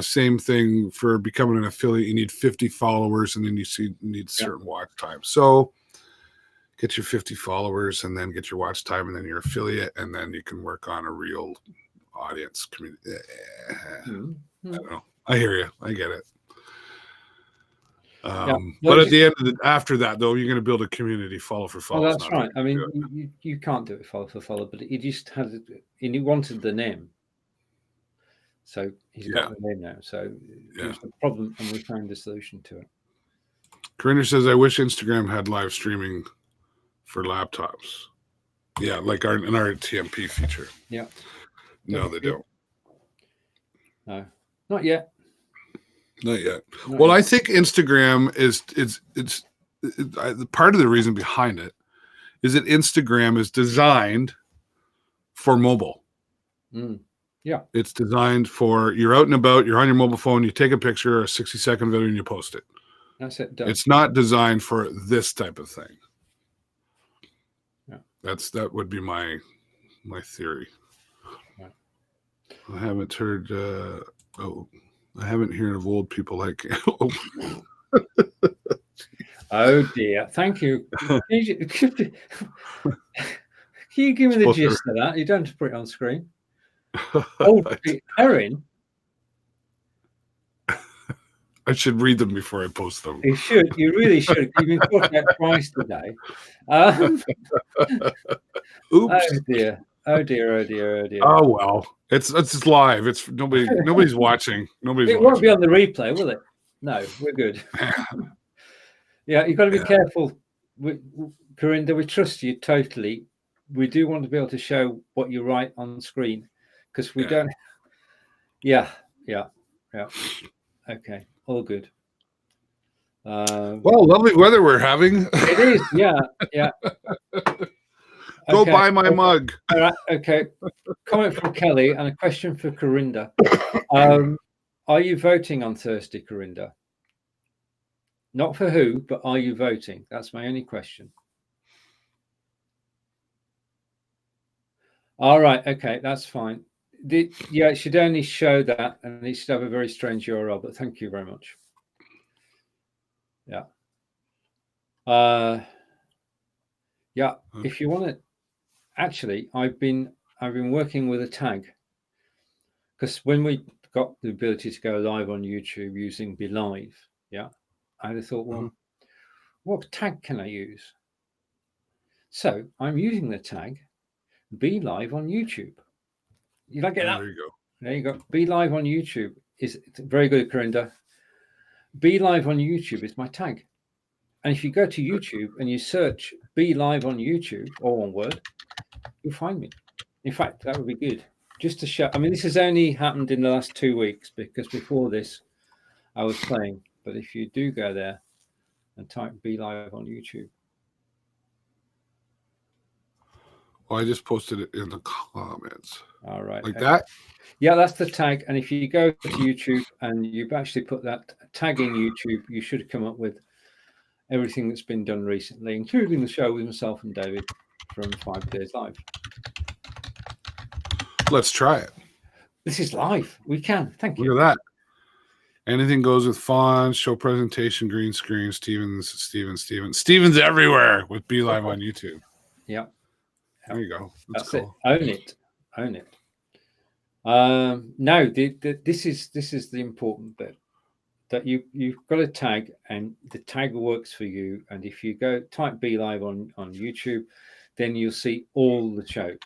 same thing for becoming an affiliate. You need 50 followers, and then you need certain watch time. So get your 50 followers, and then get your watch time, and then your affiliate, and then you can work on a real audience community. I don't know. I hear you. I get it. But at the end of after that, though, you're going to build a community follow for follow. Well, that's right. I mean, you can't do it follow for follow, but he just had it, and he wanted the name. So he's got the name now. So it was a problem, and we found a solution to it. Corinna says, I wish Instagram had live streaming for laptops. Yeah, like our TMP feature. Yeah. No, they don't. No, not yet. Not yet. Well, I think Instagram is part of the reason behind it is that Instagram is designed for mobile. Yeah. It's designed for you're out and about, you're on your mobile phone, you take a picture, a 60-second video, and you post it. That's it. Done. It's not designed for this type of thing. Yeah. That would be my theory. Right. I haven't heard I haven't heard of old people like Oh dear. Thank you. Can you give me the gist of that? You don't have to put it on screen. Oh, Erin. I should read them before I post them. You should. You really should. You've been talking about twice today. Oops. Oh dear. Oh dear. Oh dear. Oh dear. Oh well. It's live. It's nobody's watching. It won't be on the replay, will it? No, we're good. Yeah, you've got to be careful. Corinda, we trust you totally. We do want to be able to show what you write on screen because we don't. Yeah. Okay, all good. Well, lovely weather we're having. It is, yeah. Go buy my mug. All right, okay. Comment from Kelly and a question for Corinda. Are you voting on Thursday, Corinda? Not for who, but are you voting? That's my only question. All right, okay, that's fine. It should only show that, and it should have a very strange URL, but thank you very much. Yeah. If you want to, actually, I've been working with a tag because when we got the ability to go live on YouTube using Be Live, I thought, well, what tag can I use? So I'm using the tag Be Live on YouTube. You like it? There you go. There you go. Be Live on YouTube is very good, Corinda. Be Live on YouTube is my tag. And if you go to YouTube and you search Be Live on YouTube, all one word, you'll find me. In fact, that would be good. Just to show, I mean, this has only happened in the last 2 weeks because before this, I was playing. But if you do go there and type Be Live on YouTube. Well, I just posted it in the comments. All right. Like that? Yeah, that's the tag. And if you go to YouTube and you've actually put that tag in YouTube, you should come up with everything that's been done recently, including the show with myself and David from 5 Days Live. Let's try it. This is live. We can. Thank you. Look at that. Anything goes with fonts, show presentation, green screen, Steven's everywhere with Be Live on YouTube. Yeah. There you go. That's cool. It. Own it. No, this is the important bit. That you've got a tag, and the tag works for you. And if you go type Be Live on YouTube, then you'll see all the shows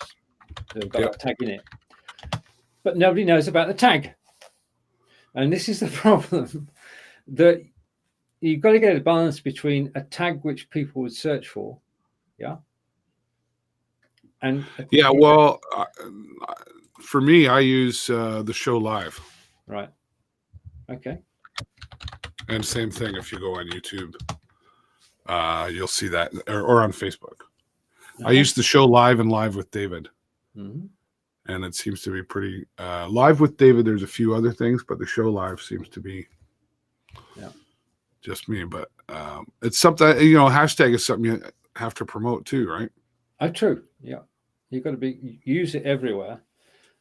that have got that tag in it. But nobody knows about the tag. And this is the problem, that you've got to get a balance between a tag which people would search for, and well, for me, I use the show live. Right. Okay. And same thing if you go on YouTube, you'll see that, or on Facebook. I use the show live and live with David. Mm-hmm. And it seems to be pretty live with David. There's a few other things, but the show live seems to be just me. But it's something, hashtag is something you have to promote too, right? Oh, true. Yeah. You've got to use it everywhere,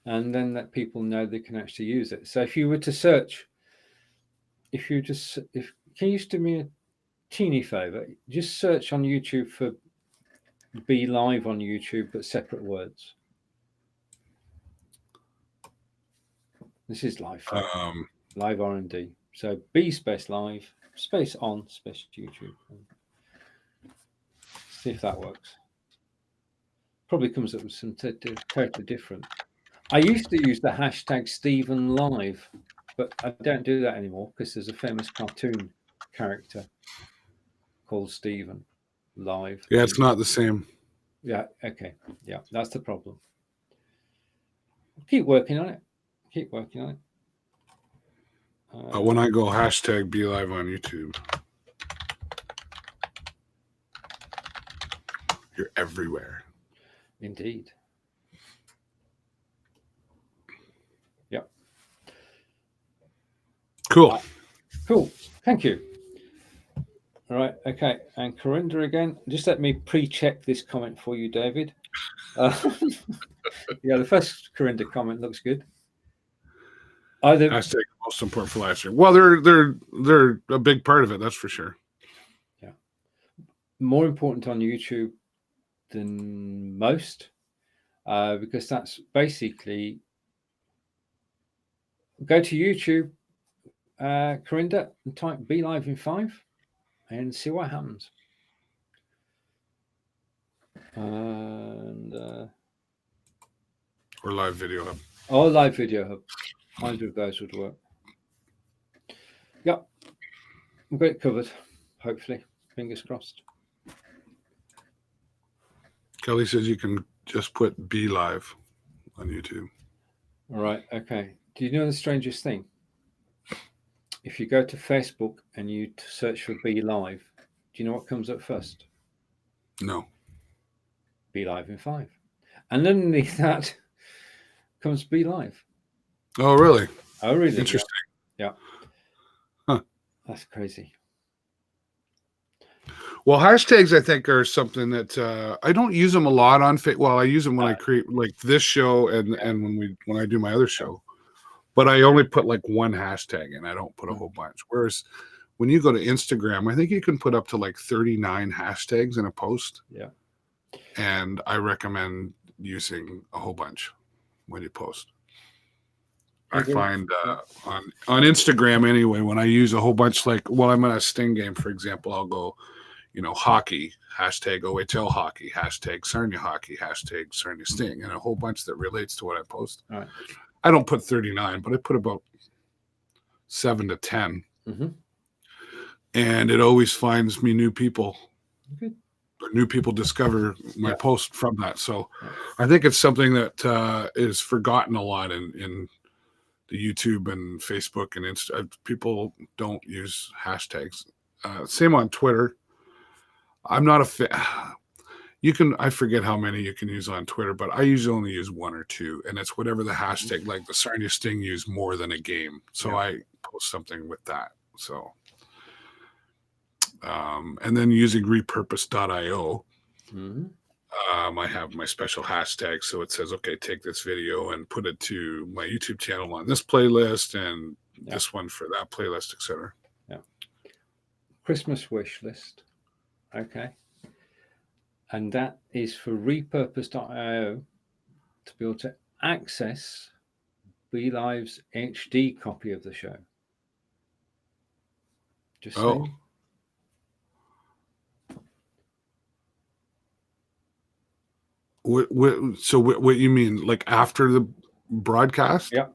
and then let people know they can actually use it. So if you were to search, can you just do me a teeny favor? Just search on YouTube for Be Live on YouTube, but separate words. This is live. Live R&D. So B space live, space on, space YouTube. See if that works. Probably comes up with some totally different. I used to use the hashtag Steven Live, but I don't do that anymore because there's a famous cartoon character called Steven Live. Yeah, it's not the same. Yeah, okay. Yeah, that's the problem. Keep working on it. When I go hashtag Be Live on YouTube, you're everywhere. Indeed. Yep. Cool. Cool. Thank you. All right. Okay. And Corinda again. Just let me pre-check this comment for you, David. Yeah, the first Corinda comment looks good. Hashtag most important for last year. Well, they're a big part of it, that's for sure. Yeah. More important on YouTube than most, because that's basically go to YouTube, Corinda, and type Be Live in 5 and see what happens. And or Live Video Hub. Or Live Video Hub. Either of those would work. Yep. We've got it covered, hopefully. Fingers crossed. Kelly says you can just put Be Live on YouTube. All right. Okay. Do you know the strangest thing? If you go to Facebook and you search for Be Live, do you know what comes up first? No. Be Live in 5. And underneath that comes Be Live. Oh, really? Oh, really? Interesting. Yeah. Huh. That's crazy. Well, hashtags, I think, are something that I don't use them a lot on Facebook. Well, I use them when I create like this show and when I do my other show. But I only put like one hashtag in. I don't put a whole bunch. Whereas when you go to Instagram, I think you can put up to like 39 hashtags in a post. Yeah. And I recommend using a whole bunch when you post. I find on Instagram anyway, when I use a whole bunch, like, well, I'm in a Sting game, for example, I'll go, hockey, hashtag OHL hockey, hashtag Sarnia hockey, hashtag Sarnia Sting, and a whole bunch that relates to what I post. All right. I don't put 39, but I put about 7 to 10. Mm-hmm. and it always finds me new people. Good. Or new people discover my Yeah. post from that. So Yeah. I think it's something that is forgotten a lot in the YouTube and Facebook and Insta. People don't use hashtags. Same on Twitter. I'm not a fan. I forget how many you can use on Twitter, but I usually only use one or two, and it's whatever the hashtag, like the Sarnia Sting use more than a game. So Yeah. I post something with that. So, and then using repurpose.io, Mhm. I have my special hashtag. So it says, okay, take this video and put it to my YouTube channel on this playlist and this one for that playlist, etc. Yeah. Christmas wish list. Okay. And that is for repurpose.io to be able to access BeLive's HD copy of the show. Just saying. So what you mean, like after the broadcast? Yeah.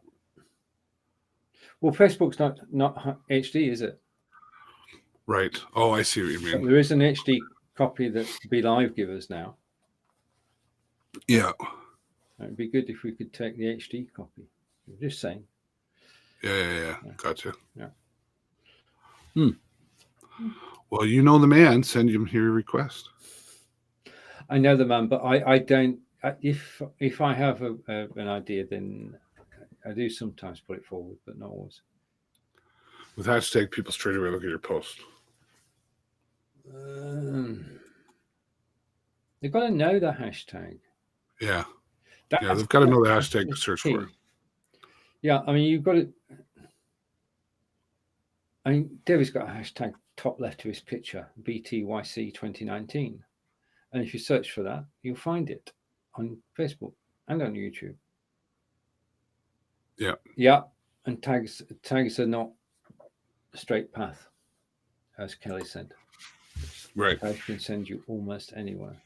Well, Facebook's not HD, is it? Right. Oh, I see what you But mean. there is an HD copy that BeLive give us now. Yeah. It'd be good if we could take the HD copy. I'm just saying. Yeah. Gotcha. Yeah. Well, you know the man. Send him your request. I know the man, but I don't. If I have an idea, then I do sometimes put it forward, but not always. With hashtag, people straight away look at your post. They've got to know the hashtag. Yeah. They've got to know the hashtag to search for. Yeah, I mean, you've got to. I mean, David's got a hashtag top left of his picture, BTYC 2019. And if you search for that, you'll find it on Facebook and on YouTube. Yeah. Yeah. And tags are not a straight path, as Kelly said. Right. Tags can send you almost anywhere.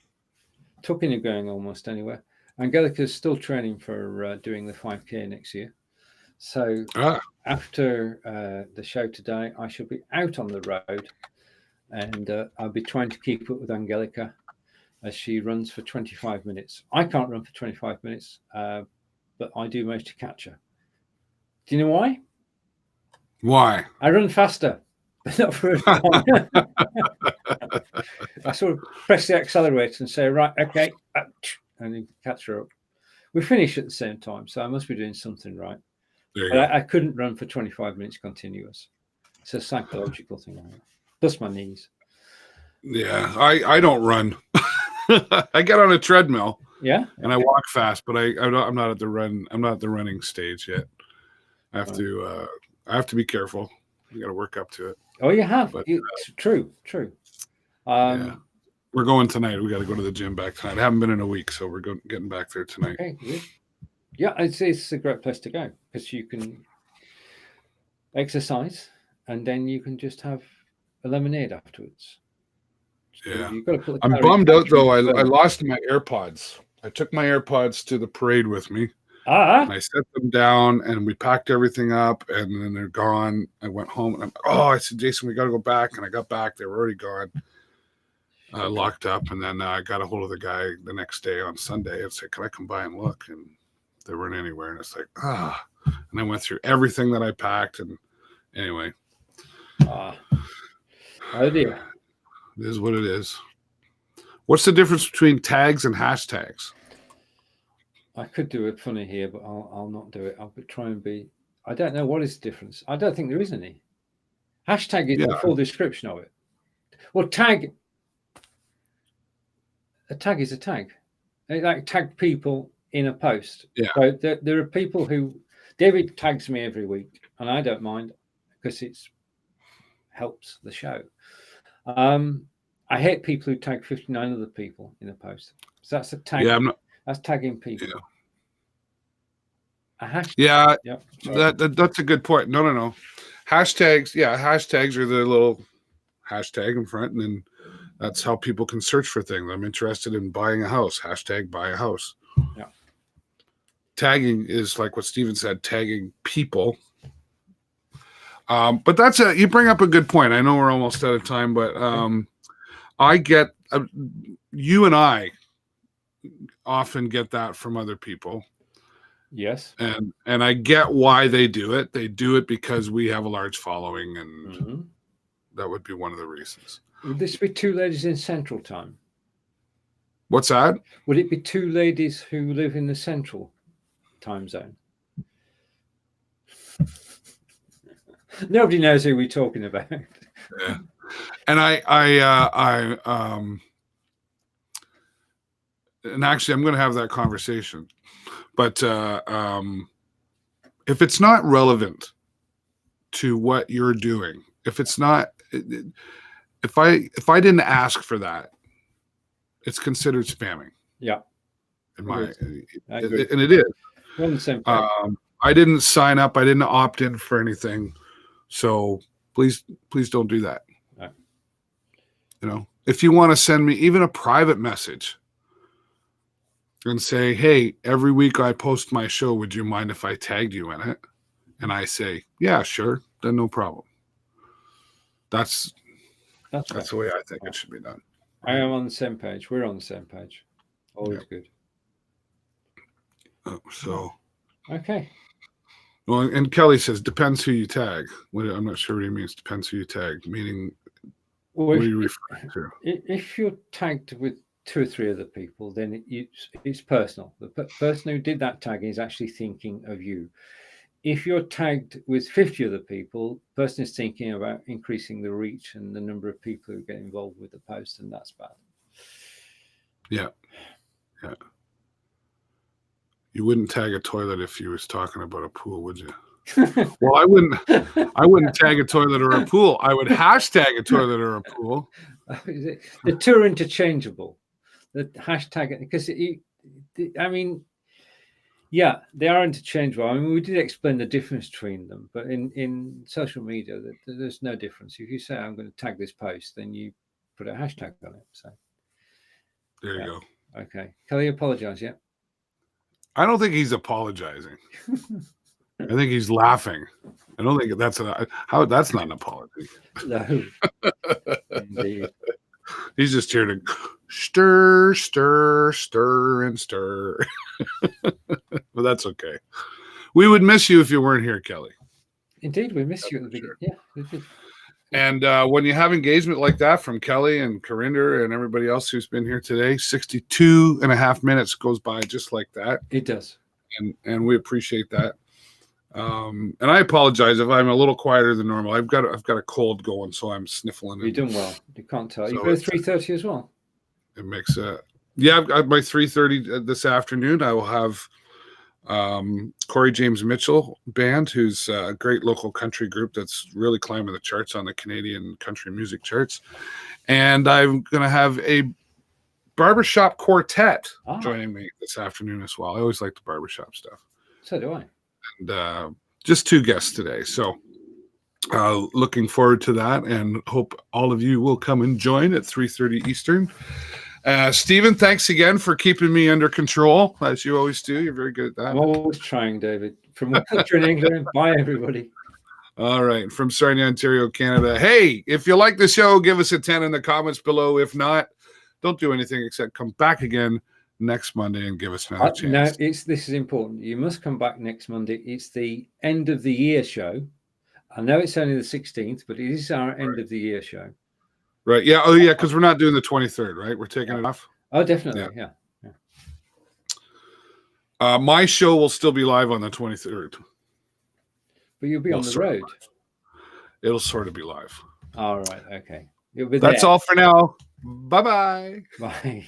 Talking of going almost anywhere, Angelica's still training for doing the 5K next year. So after the show today, I shall be out on the road, and I'll be trying to keep up with Angelica as she runs for 25 minutes. I can't run for 25 minutes, but I do manage to catch her. Do you know why? Why? I run faster, but not for as long. I sort of press the accelerator and say, right, okay, and you catch her up. We finish at the same time, so I must be doing something right. But I couldn't run for 25 minutes continuous. It's a psychological thing. Plus my knees. Yeah, I don't run. I get on a treadmill. Yeah, and I walk fast, but I'm not at the run. I'm not at the running stage yet. I have to be careful. You got to work up to it. Oh, you have. But, true. Yeah. We're going tonight. We got to go to the gym back tonight. I haven't been in a week, so we're getting back there tonight. Okay, good. Yeah, it's a great place to go because you can exercise and then you can just have a lemonade afterwards. Yeah. You've got to put I'm bummed out though. I lost my AirPods. I took my AirPods to the parade with me. And I set them down and we packed everything up and then they're gone. I went home and I said, Jason, we got to go back. And I got back. They were already gone. Locked up. And then I got a hold of the guy the next day on Sunday and said, can I come by and look? And they weren't anywhere. And it's like, And I went through everything that I packed. And anyway. Oh dear. It is what it is. What's the difference between tags and hashtags? I could do it funny here, but I'll not do it. I'll try and be. I don't know what is the difference. I don't think there is any. Hashtag is the full description of it. Well, tag. A tag is a tag. They like tag people in a post. Yeah. So there are people who David tags me every week, and I don't mind because it's helps the show. I hate people who tag 59 other people in a post. So that's a tag. Yeah, that's tagging people. Yeah. A hashtag. Yeah, Yep. That's a good point. No. Hashtags. Yeah, hashtags are the little hashtag in front, and then that's how people can search for things. I'm interested in buying a house. Hashtag buy a house. Yeah. Tagging is like what Steven said. Tagging people. But that's you bring up a good point. I know we're almost out of time, but I get you and I often get that from other people. Yes. And I get why they do it. They do it because we have a large following, and that would be one of the reasons. Would this be 2 ladies in Central Time? What's that? Would it be 2 ladies who live in the Central Time Zone? Nobody knows who we're talking about. Yeah. And and actually, I'm going to have that conversation. But if it's not relevant to what you're doing, if it's not, if I didn't ask for that, it's considered spamming. Yeah. And it is. We're on the same page. I didn't sign up. I didn't opt in for anything. So please don't do that. No. You know, if you want to send me even a private message and say, hey, every week I post my show, would you mind if I tagged you in it? And I say, yeah, sure. Then no problem. That's the way I think it should be done. I am on the same page. We're on the same page. Always good. So. Okay. Well, and Kelly says, depends who you tag. I'm not sure what he means, depends who you tag, meaning what are you referring to? If you're tagged with 2 or 3 other people, then it's personal. The person who did that tagging is actually thinking of you. If you're tagged with 50 other people, the person is thinking about increasing the reach and the number of people who get involved with the post, and that's bad. Yeah. You wouldn't tag a toilet if you was talking about a pool, would you? Well, I wouldn't tag a toilet or a pool. I would hashtag a toilet or a pool. The 2 are interchangeable. The hashtag, because yeah, they are interchangeable. I mean, we did explain the difference between them, but in social media, there's no difference. If you say I'm going to tag this post, then you put a hashtag on it. So there you go. Okay, Kelly, apologize. Yeah. I don't think he's apologizing. I think he's laughing. I don't think that's not an apology. No. Indeed. He's just here to stir, and stir. But that's okay. We would miss you if you weren't here, Kelly. Indeed, we missed you at the beginning. Yeah, we did. And when you have engagement like that from Kelly and Corinder and everybody else who's been here today, 62 and a half minutes goes by just like that. It does. And we appreciate that. And I apologize if I'm a little quieter than normal. I've got a cold going, so I'm sniffling. You're doing well. You can't tell. You go 3:30 as well. It makes I've got my 3:30 this afternoon. I will have Corey James Mitchell Band, who's a great local country group that's really climbing the charts on the Canadian country music charts. And I'm going to have a barbershop quartet joining me this afternoon as well. I always like the barbershop stuff. So do I. And just 2 guests today. So looking forward to that, and hope all of you will come and join at 3:30 Eastern. Steven, thanks again for keeping me under control, as you always do. You're very good at that. I'm always trying, David. From a culture in England, bye, everybody. All right. From Sarnia, Ontario, Canada. Hey, if you like the show, give us a 10 in the comments below. If not, don't do anything except come back again next Monday and give us another chance. No, this is important. You must come back next Monday. It's the end of the year show. I know it's only the 16th, but it is our end of the year show. Right. Yeah. Oh, yeah. Because we're not doing the 23rd, right? We're taking it off. Oh, definitely. Yeah. My show will still be live on the 23rd. But you'll be on the road. It'll sort of be live. All right. Okay. You'll be That's all for now. Bye-bye. Bye.